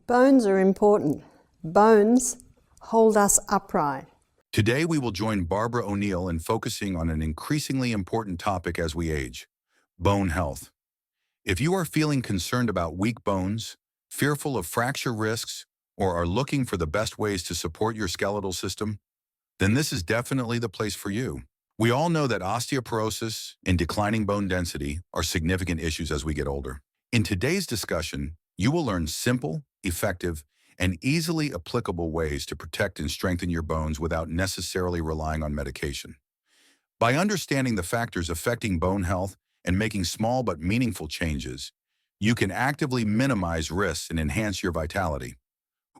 Bones are important. Bones hold us upright. Today we will join Barbara O'Neill in focusing on an increasingly important topic as we age: bone health. If you are feeling concerned about weak bones, fearful of fracture risks, or are looking for the best ways to support your skeletal system, then this is definitely the place for you. We all know that osteoporosis and declining bone density are significant issues as we get older. In today's discussion, you will learn simple, effective, and easily applicable ways to protect and strengthen your bones without necessarily relying on medication. By understanding the factors affecting bone health and making small but meaningful changes, you can actively minimize risks and enhance your vitality.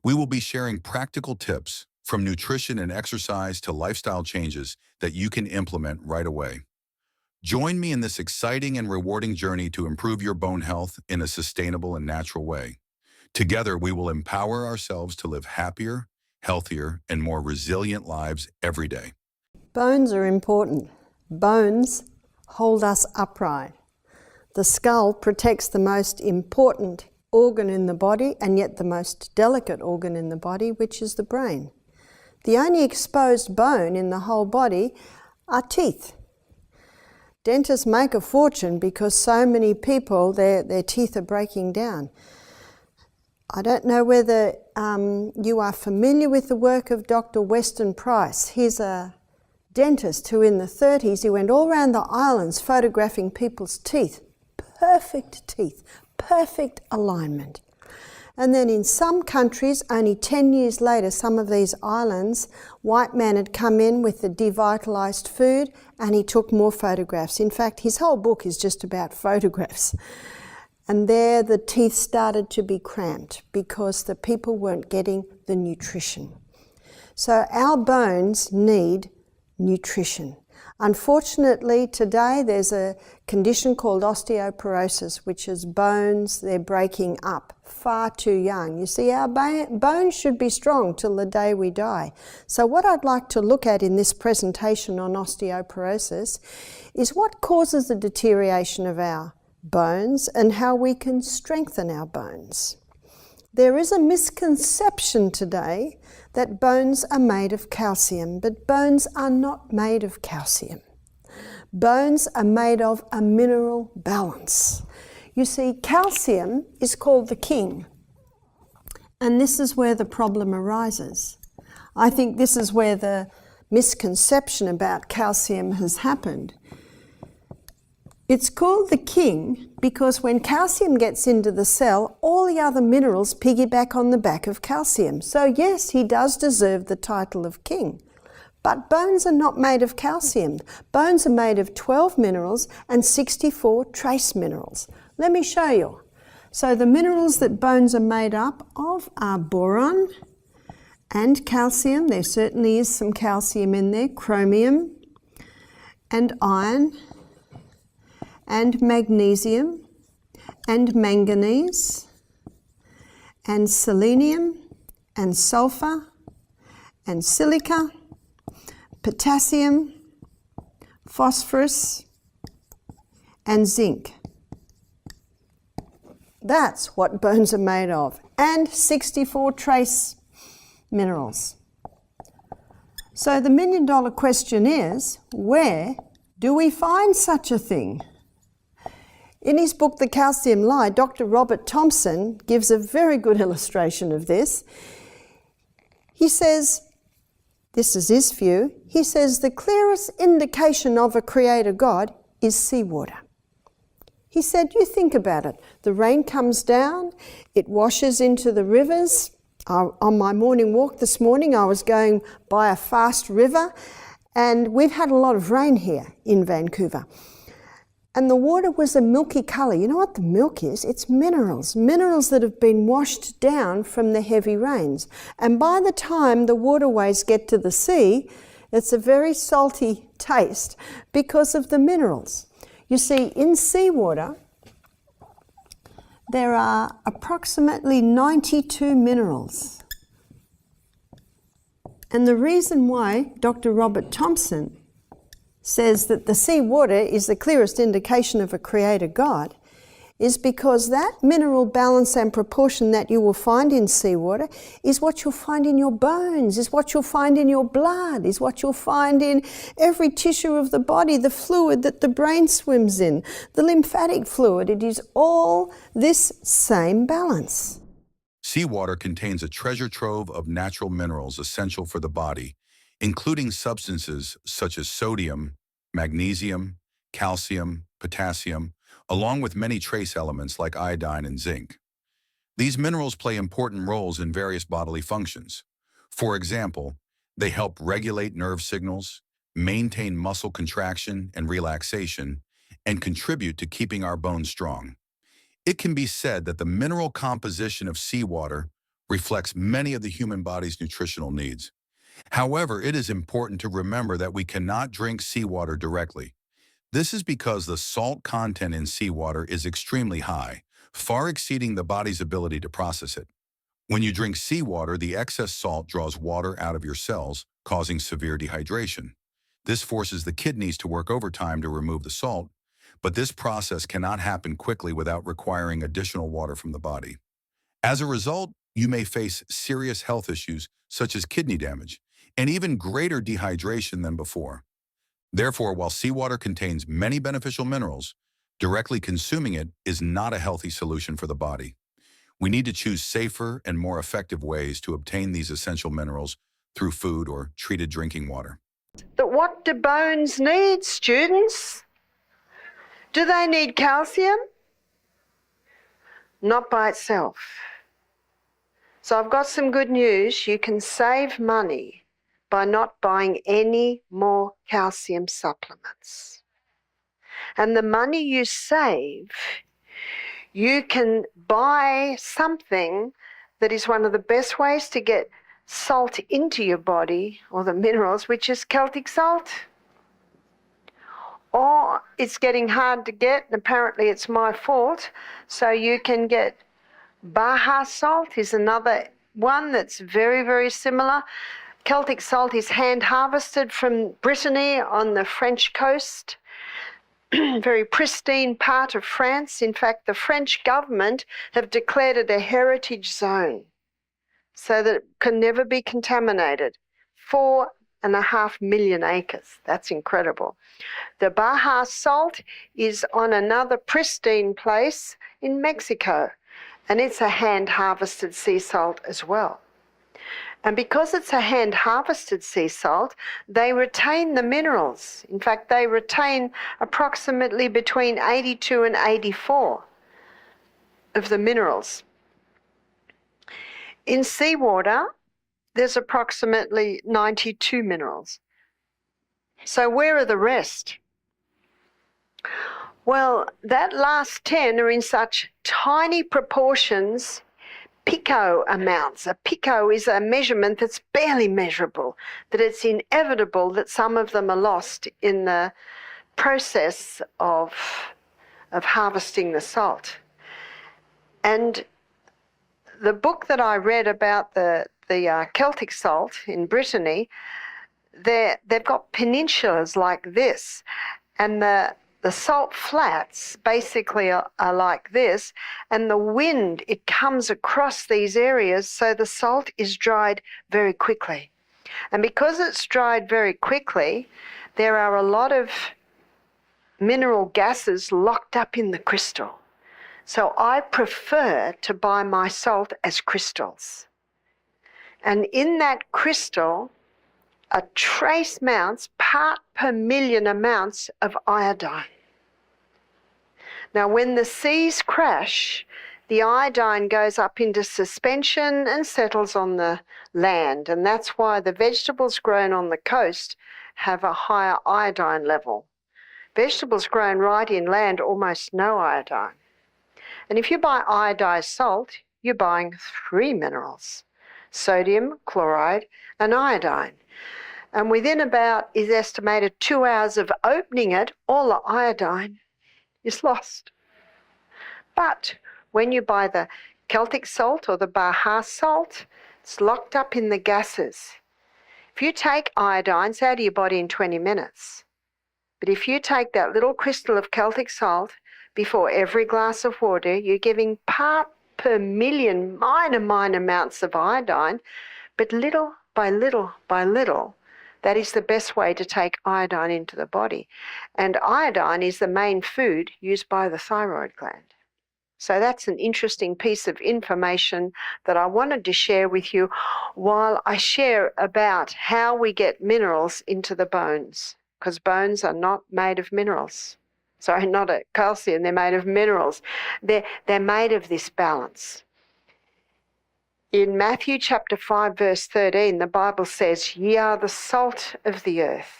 We will be sharing practical tips from nutrition and exercise to lifestyle changes that you can implement right away. Join me in this exciting and rewarding journey to improve your bone health in a sustainable and natural way. Together, we will empower ourselves to live happier, healthier, and more resilient lives every day. Bones are important. Bones hold us upright. The skull protects the most important organ in the body and yet the most delicate organ in the body, which is the brain. The only exposed bone in the whole body are teeth. Dentists make a fortune because so many people, their teeth are breaking down. I don't know whether you are familiar with the work of Dr. Weston Price. He's a dentist who in the 30s, he went all around the islands photographing people's teeth. Perfect teeth, perfect alignment. And then in some countries, only 10 years later, some of these islands, white man had come in with the devitalized food and he took more photographs. In fact, his whole book is just about photographs. And there the teeth started to be cramped because the people weren't getting the nutrition. So our bones need nutrition. Unfortunately, today there's a condition called osteoporosis, which is bones, they're breaking up far too young. You see, our bones should be strong till the day we die. So what I'd like to look at in this presentation on osteoporosis is what causes the deterioration of our bones and how we can strengthen our bones. There is a misconception today that bones are made of calcium, but bones are not made of calcium. Bones are made of a mineral balance. You see, calcium is called the king, and this is where the problem arises. I think this is where the misconception about calcium has happened. It's called the king because when calcium gets into the cell, all the other minerals piggyback on the back of calcium. So yes, he does deserve the title of king. But bones are not made of calcium. Bones are made of 12 minerals and 64 trace minerals. Let me show you. So the minerals that bones are made up of are boron and calcium. There certainly is some calcium in there, chromium and iron, and magnesium, and manganese, and selenium, and sulfur, and silica, potassium, phosphorus, and zinc. That's what bones are made of, and 64 trace minerals. So the million-dollar question is, where do we find such a thing? In his book, The Calcium Lie, Dr. Robert Thompson gives a very good illustration of this. He says, this is his view, he says the clearest indication of a creator God is seawater. He said, you think about it, the rain comes down, it washes into the rivers. On my morning walk this morning, I was going by a fast river, and we've had a lot of rain here in Vancouver. And the water was a milky colour. You know what the milk is? It's minerals. Minerals that have been washed down from the heavy rains. And by the time the waterways get to the sea, it's a very salty taste because of the minerals. You see, in seawater, there are approximately 92 minerals. And the reason why Dr. Robert Thompson says that the seawater is the clearest indication of a creator God is because that mineral balance and proportion that you will find in seawater is what you'll find in your bones, is what you'll find in your blood, is what you'll find in every tissue of the body, the fluid that the brain swims in, the lymphatic fluid. It is all this same balance. Seawater contains a treasure trove of natural minerals essential for the body, including substances such as sodium, magnesium, calcium, potassium, along with many trace elements like iodine and zinc. These minerals play important roles in various bodily functions. For example, they help regulate nerve signals, maintain muscle contraction and relaxation, and contribute to keeping our bones strong. It can be said that the mineral composition of seawater reflects many of the human body's nutritional needs. However, it is important to remember that we cannot drink seawater directly. This is because the salt content in seawater is extremely high, far exceeding the body's ability to process it. When you drink seawater, the excess salt draws water out of your cells, causing severe dehydration. This forces the kidneys to work overtime to remove the salt, but this process cannot happen quickly without requiring additional water from the body. As a result, you may face serious health issues such as kidney damage and even greater dehydration than before. Therefore, while seawater contains many beneficial minerals, directly consuming it is not a healthy solution for the body. We need to choose safer and more effective ways to obtain these essential minerals through food or treated drinking water. But what do bones need, students? Do they need calcium? Not by itself. So I've got some good news. You can save money by not buying any more calcium supplements. And the money you save, you can buy something that is one of the best ways to get salt into your body, or the minerals, which is Celtic salt. Or it's getting hard to get, and apparently it's my fault, so you can get Baja salt is another one that's very, very similar. Celtic salt is hand harvested from Brittany on the French coast, very pristine part of France. In fact, the French government have declared it a heritage zone so that it can never be contaminated. 4.5 million acres. That's incredible. The Baja salt is on another pristine place in Mexico, and it's a hand-harvested sea salt as well. And because it's a hand-harvested sea salt, they retain the minerals. In fact, they retain approximately between 82 and 84 of the minerals. In seawater, there's approximately 92 minerals. So where are the rest? Well, that last 10 are in such tiny proportions, pico amounts. A pico is a measurement that's barely measurable, that it's inevitable that some of them are lost in the process of harvesting the salt. And the book that I read about the Celtic salt in Brittany, they've got peninsulas like this, and the salt flats basically are like this, and the wind, it comes across these areas, so the salt is dried very quickly. And because it's dried very quickly, there are a lot of mineral gases locked up in the crystal. So I prefer to buy my salt as crystals. And in that crystal are trace amounts, part per million amounts of iodine. Now, when the seas crash, the iodine goes up into suspension and settles on the land. And that's why the vegetables grown on the coast have a higher iodine level. Vegetables grown right inland, almost no iodine. And if you buy iodized salt, you're buying 3 minerals: sodium, chloride, and iodine. And within about, is estimated, 2 hours of opening it, all the iodine is lost. But when you buy the Celtic salt or the Baja salt, it's locked up in the gases. If you take iodine, it's out of your body in 20 minutes. But if you take that little crystal of Celtic salt, before every glass of water, you're giving part per million minor amounts of iodine, but little by little by little, that is the best way to take iodine into the body. And iodine is the main food used by the thyroid gland. So that's an interesting piece of information that I wanted to share with you while I share about how we get minerals into the bones, because bones are not made of minerals. Sorry, not a calcium, they're made of minerals. They're made of this balance. In Matthew chapter 5, verse 13, the Bible says, "Ye are the salt of the earth.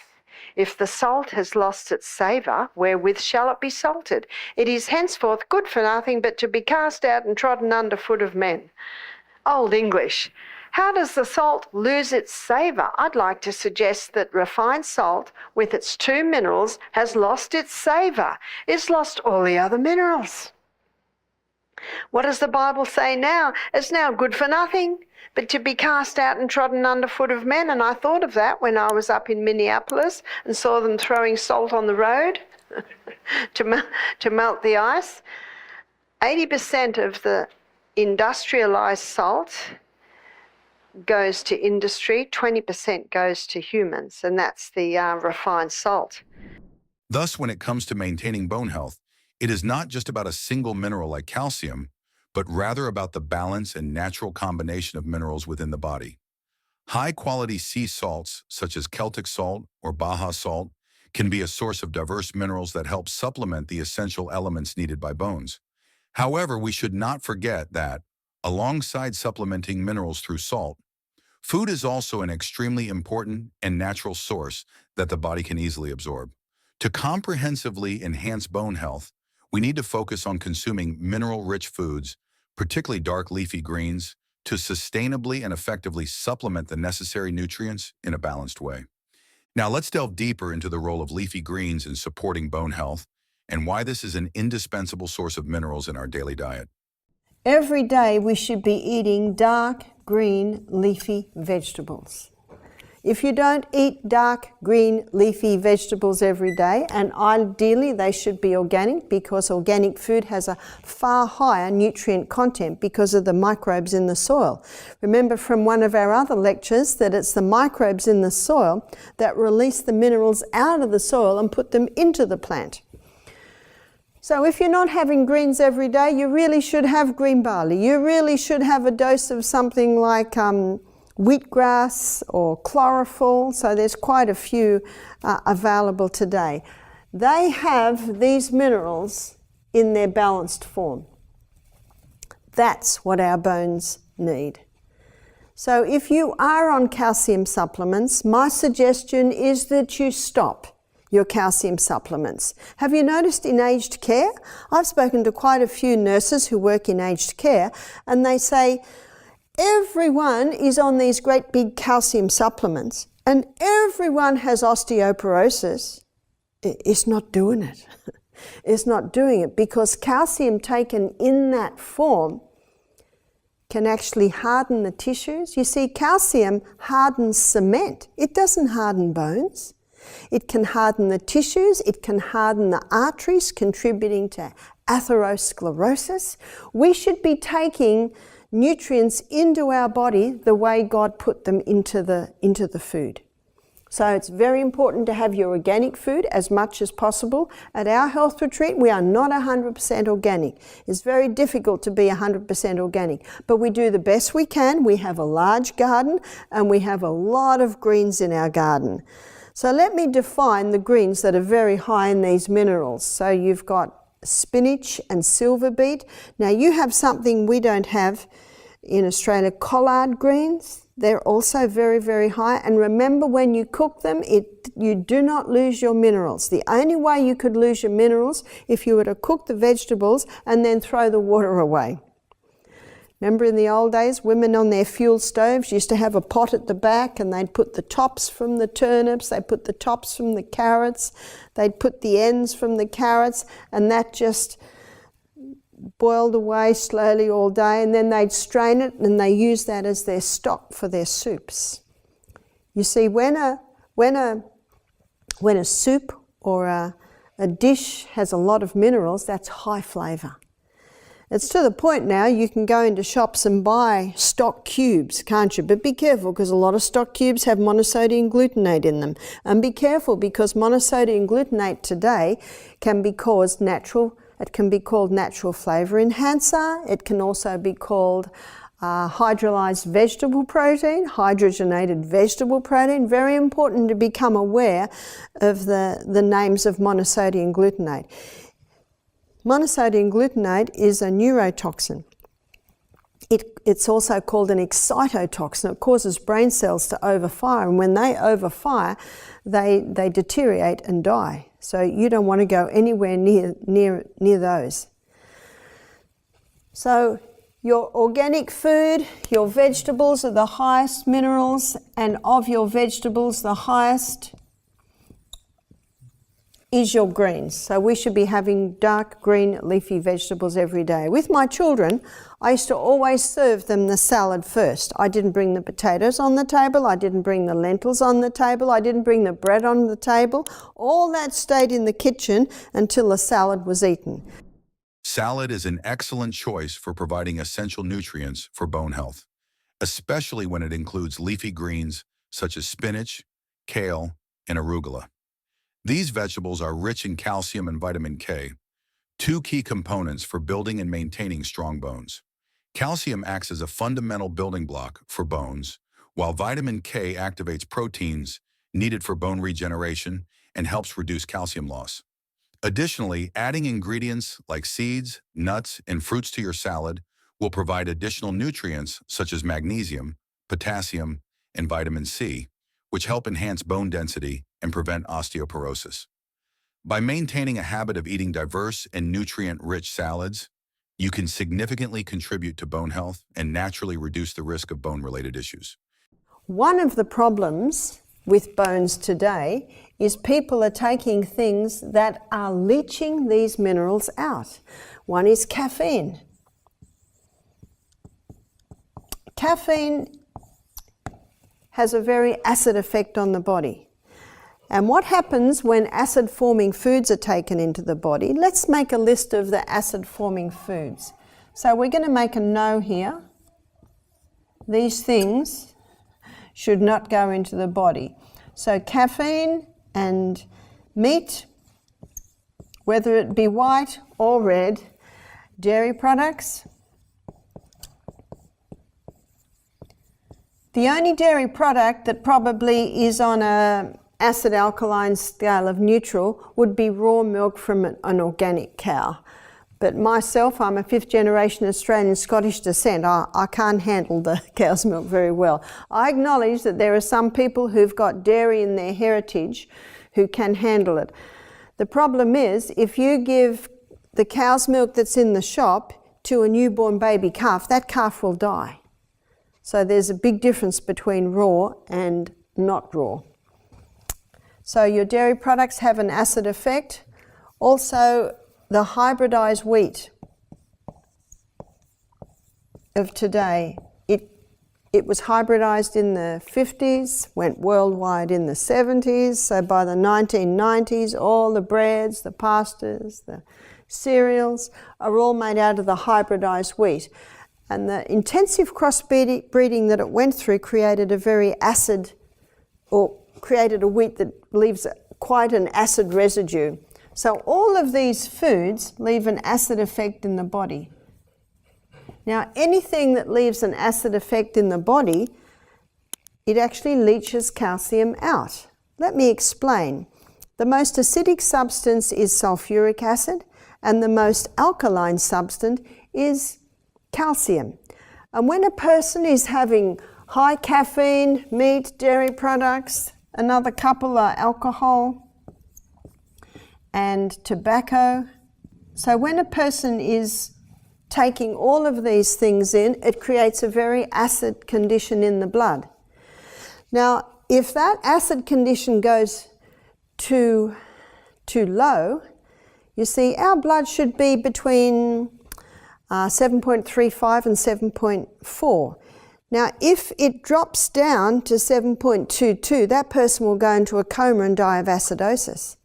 If the salt has lost its savour, wherewith shall it be salted? It is henceforth good for nothing but to be cast out and trodden under foot of men." Old English. How does the salt lose its savour? I'd like to suggest that refined salt, with its 2 minerals, has lost its savour. It's lost all the other minerals. What does the Bible say now? It's now good for nothing but to be cast out and trodden under foot of men. And I thought of that when I was up in Minneapolis and saw them throwing salt on the road to melt the ice. 80% of the industrialized salt goes to industry, 20% goes to humans, and that's the refined salt. Thus, when it comes to maintaining bone health, it is not just about a single mineral like calcium, but rather about the balance and natural combination of minerals within the body. High-quality sea salts, such as Celtic salt or Baja salt, can be a source of diverse minerals that help supplement the essential elements needed by bones. However, we should not forget that, alongside supplementing minerals through salt, food is also an extremely important and natural source that the body can easily absorb. To comprehensively enhance bone health, we need to focus on consuming mineral-rich foods, particularly dark leafy greens, to sustainably and effectively supplement the necessary nutrients in a balanced way. Now let's delve deeper into the role of leafy greens in supporting bone health and why this is an indispensable source of minerals in our daily diet. Every day we should be eating dark, green, leafy vegetables. If you don't eat dark, green, leafy vegetables every day, and ideally they should be organic because organic food has a far higher nutrient content because of the microbes in the soil. Remember from one of our other lectures that it's the microbes in the soil that release the minerals out of the soil and put them into the plant. So if you're not having greens every day, you really should have green barley. You really should have a dose of something like wheatgrass or chlorophyll. So there's quite a few available today. They have these minerals in their balanced form. That's what our bones need. So if you are on calcium supplements, my suggestion is that you stop your calcium supplements. Have you noticed in aged care? I've spoken to quite a few nurses who work in aged care, and they say everyone is on these great big calcium supplements and everyone has osteoporosis. It's not doing it. It's not doing it because calcium taken in that form can actually harden the tissues. You see, calcium hardens cement. It doesn't harden bones. It can harden the tissues, it can harden the arteries, contributing to atherosclerosis. We should be taking nutrients into our body the way God put them into the food. So it's very important to have your organic food as much as possible. At our health retreat, we are not 100% organic. It's very difficult to be 100% organic, but we do the best we can. We have a large garden and we have a lot of greens in our garden. So let me define the greens that are very high in these minerals. So you've got spinach and silver beet. Now you have something we don't have in Australia, collard greens. They're also very, very high. And remember, when you cook them, you do not lose your minerals. The only way you could lose your minerals if you were to cook the vegetables and then throw the water away. Remember in the old days, women on their fuel stoves used to have a pot at the back and they'd put the tops from the turnips, they'd put the tops from the carrots, they'd put the ends from the carrots, and that just boiled away slowly all day, and then they'd strain it and they used that as their stock for their soups. You see, when a soup or a a dish has a lot of minerals, that's high flavour. It's to the point now you can go into shops and buy stock cubes, can't you? But be careful, because a lot of stock cubes have monosodium glutamate in them. And be careful, because monosodium glutamate today can be called natural flavour enhancer. It can also be called hydrolyzed vegetable protein, hydrogenated vegetable protein. Very important to become aware of the names of monosodium glutamate. Monosodium glutamate is a neurotoxin. It's also called an excitotoxin. It causes brain cells to overfire, and when they overfire, they deteriorate and die. So you don't want to go anywhere near those. So your organic food, your vegetables are the highest minerals, and of your vegetables, the highest is your greens. So we should be having dark green leafy vegetables every day. With my children, I used to always serve them the salad first. I didn't bring the potatoes on the table, I didn't bring the lentils on the table, I didn't bring the bread on the table. All that stayed in the kitchen until the salad was eaten. Salad is an excellent choice for providing essential nutrients for bone health, especially when it includes leafy greens such as spinach, kale, and arugula. These vegetables are rich in calcium and vitamin K, two key components for building and maintaining strong bones. Calcium acts as a fundamental building block for bones, while vitamin K activates proteins needed for bone regeneration and helps reduce calcium loss. Additionally, adding ingredients like seeds, nuts, and fruits to your salad will provide additional nutrients such as magnesium, potassium, and vitamin C, which help enhance bone density and prevent osteoporosis. By maintaining a habit of eating diverse and nutrient-rich salads, you can significantly contribute to bone health and naturally reduce the risk of bone-related issues. One of the problems with bones today is people are taking things that are leaching these minerals out. One is caffeine. Caffeine has a very acid effect on the body. And what happens when acid-forming foods are taken into the body? Let's make a list of the acid-forming foods. So we're going to make a no here. These things should not go into the body. So caffeine and meat, whether it be white or red, dairy products. The only dairy product that probably is on a acid-alkaline scale of neutral would be raw milk from an organic cow. But myself, I'm a fifth-generation Australian Scottish descent. I can't handle the cow's milk very well. I acknowledge that there are some people who've got dairy in their heritage who can handle it. The problem is, if you give the cow's milk that's in the shop to a newborn baby calf, that calf will die. So there's a big difference between raw and not raw. So your dairy products have an acid effect. Also, the hybridized wheat of today, it was hybridized in the 50s, went worldwide in the 70s, so by the 1990s, all the breads, the pastas, the cereals are all made out of the hybridized wheat. And the intensive crossbreeding that it went through created a very acid, or created a wheat that leaves quite an acid residue. So all of these foods leave an acid effect in the body. Now, anything that leaves an acid effect in the body, it actually leaches calcium out. Let me explain. The most acidic substance is sulfuric acid, and the most alkaline substance is calcium. And when a person is having high caffeine, meat, dairy products, another couple are alcohol and tobacco. So when a person is taking all of these things in, it creates a very acid condition in the blood. Now, if that acid condition goes too low, you see, our blood should be between 7.35 and 7.4. Now, if it drops down to 7.22, that person will go into a coma and die of acidosis.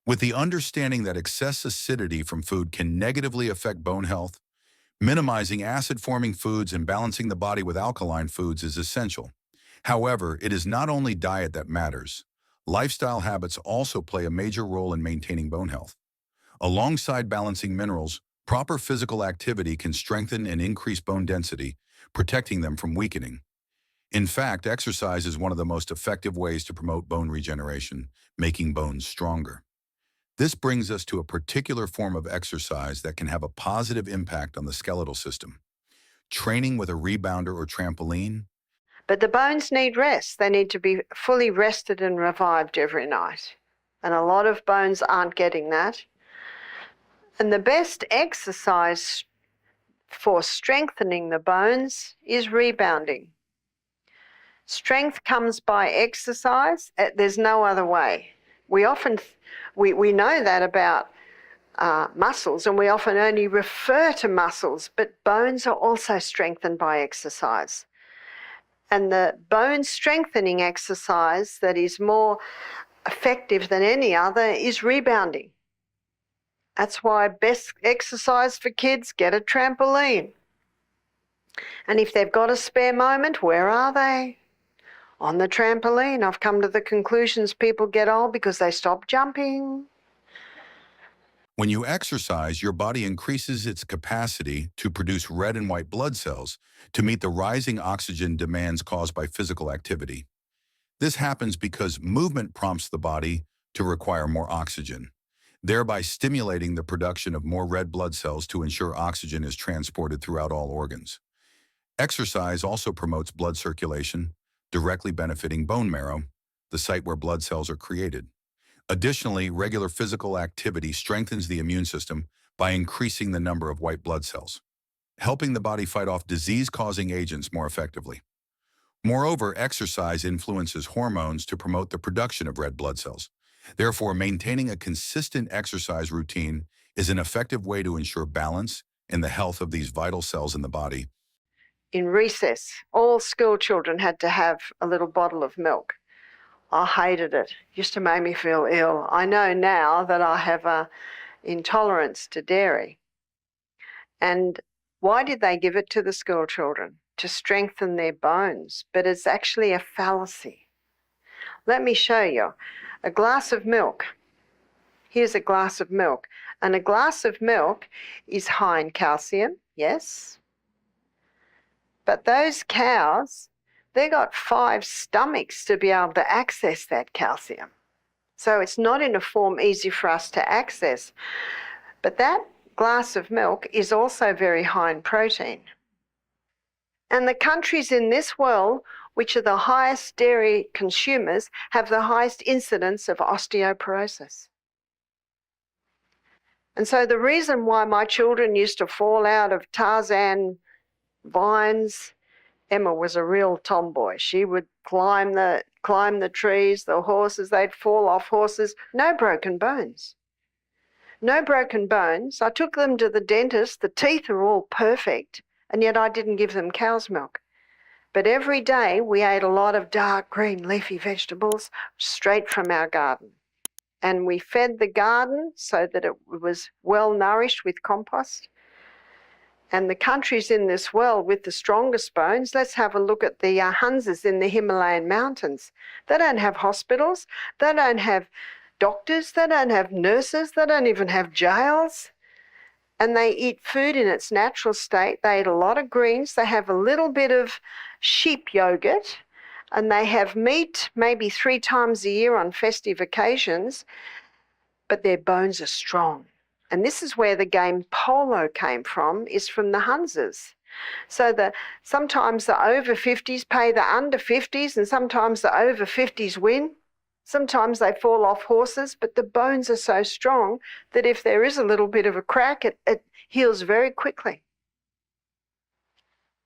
With the understanding that excess acidity from food can negatively affect bone health, minimizing acid-forming foods and balancing the body with alkaline foods is essential. However, it is not only diet that matters. Lifestyle habits also play a major role in maintaining bone health. Alongside balancing minerals, proper physical activity can strengthen and increase bone density, protecting them from weakening. In fact, exercise is one of the most effective ways to promote bone regeneration, making bones stronger. This brings us to a particular form of exercise that can have a positive impact on the skeletal system. Training with a rebounder or trampoline. But the bones need rest. They need to be fully rested and revived every night. And a lot of bones aren't getting that. And the best exercise for strengthening the bones is rebounding. Strength comes by exercise. There's no other way. We know that about muscles, and we often only refer to muscles, but bones are also strengthened by exercise. And the bone strengthening exercise that is more effective than any other is rebounding. That's why best exercise for kids, get a trampoline. And if they've got a spare moment, where are they? On the trampoline. I've come to the conclusions people get old because they stop jumping. When you exercise, your body increases its capacity to produce red and white blood cells to meet the rising oxygen demands caused by physical activity. This happens because movement prompts the body to require more oxygen, thereby stimulating the production of more red blood cells to ensure oxygen is transported throughout all organs. Exercise also promotes blood circulation, directly benefiting bone marrow, the site where blood cells are created. Additionally, regular physical activity strengthens the immune system by increasing the number of white blood cells, helping the body fight off disease-causing agents more effectively. Moreover, exercise influences hormones to promote the production of red blood cells. Therefore, maintaining a consistent exercise routine is an effective way to ensure balance in the health of these vital cells in the body. In recess, all school children had to have a little bottle of milk. I hated it. It used to make me feel ill. I know now that I have an intolerance to dairy. And why did they give it to the school children? To strengthen their bones. But it's actually a fallacy. Let me show you. A glass of milk. Here's a glass of milk. And a glass of milk is high in calcium, yes. But those cows, they got 5 stomachs to be able to access that calcium. So it's not in a form easy for us to access. But that glass of milk is also very high in protein. And the countries in this world, which are the highest dairy consumers, have the highest incidence of osteoporosis. And so the reason why my children used to fall out of Tarzan vines, Emma was a real tomboy. She would climb the trees, the horses, they'd fall off horses. No broken bones. No broken bones. I took them to the dentist. The teeth are all perfect, and yet I didn't give them cow's milk. But every day we ate a lot of dark green leafy vegetables straight from our garden. And we fed the garden so that it was well nourished with compost. And the countries in this world with the strongest bones, let's have a look at the Hunzas in the Himalayan mountains. They don't have hospitals, they don't have doctors, they don't have nurses, they don't even have jails. And they eat food in its natural state. They eat a lot of greens, they have a little bit of sheep yogurt, and they have meat maybe 3 times a year on festive occasions, but their bones are strong. And this is where the game polo came from, is from the Hunzas. So sometimes the over 50s pay the under 50s, and sometimes the over 50s win. Sometimes they fall off horses, but the bones are so strong that if there is a little bit of a crack, it heals very quickly.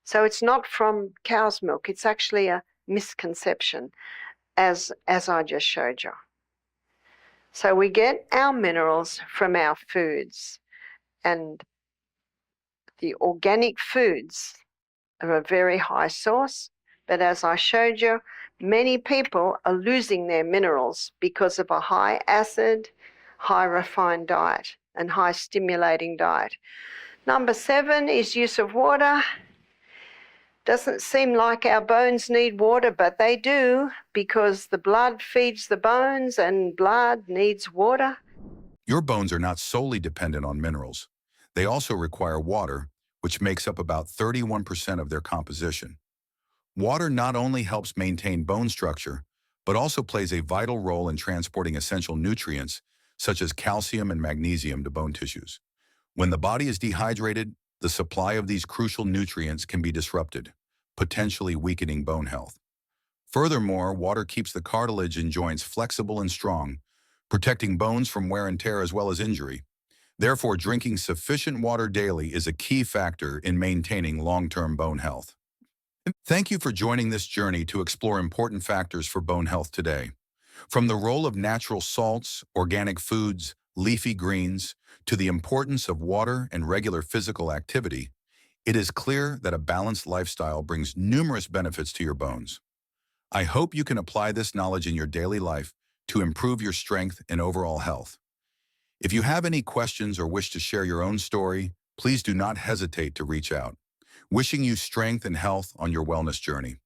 So it's not from cow's milk, it's actually a misconception, as I just showed you. So we get our minerals from our foods, and the organic foods are a very high source, but as I showed you, many people are losing their minerals because of a high acid, high refined diet and high stimulating diet. Number 7 is use of water. Doesn't seem like our bones need water, but they do, because the blood feeds the bones and blood needs water. Your bones are not solely dependent on minerals. They also require water, which makes up about 31% of their composition. Water not only helps maintain bone structure, but also plays a vital role in transporting essential nutrients, such as calcium and magnesium, to bone tissues. When the body is dehydrated, the supply of these crucial nutrients can be disrupted, potentially weakening bone health. Furthermore, water keeps the cartilage in joints flexible and strong, protecting bones from wear and tear as well as injury. Therefore, drinking sufficient water daily is a key factor in maintaining long-term bone health. Thank you for joining this journey to explore important factors for bone health today. From the role of natural salts, organic foods, leafy greens, to the importance of water and regular physical activity, it is clear that a balanced lifestyle brings numerous benefits to your bones. I hope you can apply this knowledge in your daily life to improve your strength and overall health. If you have any questions or wish to share your own story, please do not hesitate to reach out. Wishing you strength and health on your wellness journey.